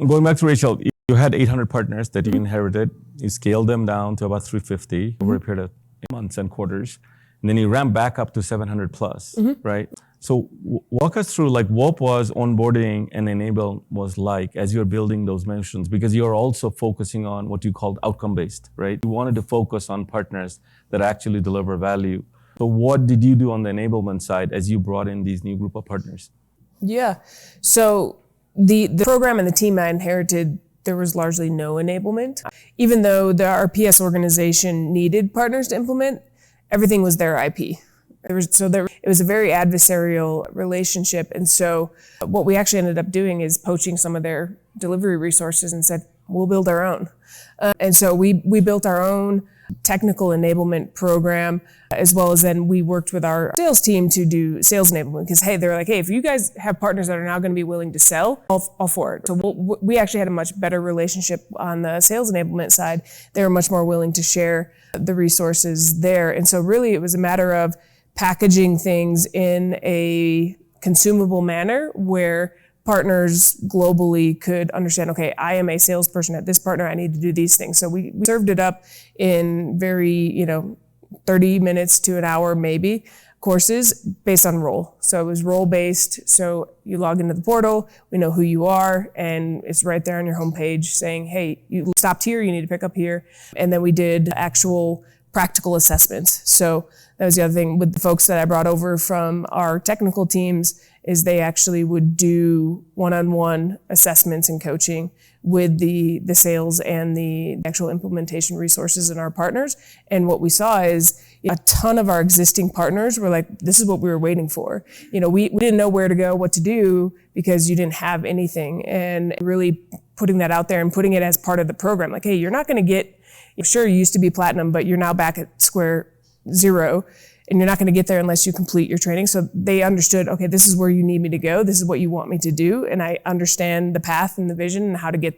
Going back to Rachel, you had 800 partners that you inherited. You scaled them down to about 350 over a period of months and quarters. And then you ramped back up to 700 plus, right? So walk us through like what was onboarding and enable was like as you're building those motions, because you're also focusing on what you called outcome-based, right? You wanted to focus on partners that actually deliver value. So what did you do on the enablement side as you brought in these new group of partners? Yeah, so the program and the team I inherited, there was largely no enablement. Even though our PS organization needed partners to implement, everything was their IP. It was a very adversarial relationship. And so what we actually ended up doing is poaching some of their delivery resources and said, we'll build our own. And so we built our own technical enablement program, as well as then we worked with our sales team to do sales enablement. Because they're like, hey, if you guys have partners that are now going to be willing to sell, all for it. So we actually had a much better relationship on the sales enablement side. They were much more willing to share the resources there. And so really it was a matter of packaging things in a consumable manner where partners globally could understand, okay, I am a salesperson at this partner, I need to do these things. So we served it up in very, 30 minutes to an hour maybe courses based on role. So it was role based. So you log into the portal, we know who you are, and it's right there on your homepage saying, hey, you stopped here, you need to pick up here. And then we did actual practical assessments. So that was the other thing with the folks that I brought over from our technical teams is they actually would do one-on-one assessments and coaching with the sales and the actual implementation resources and our partners. And what we saw is a ton of our existing partners were like, this is what we were waiting for. We didn't know where to go, what to do, because you didn't have anything. And really putting that out there and putting it as part of the program. Like, hey, you're not going to get, sure, you used to be platinum, but you're now back at square zero. And you're not going to get there unless you complete your training. So they understood, okay, this is where you need me to go. This is what you want me to do. And I understand the path and the vision and how to get there.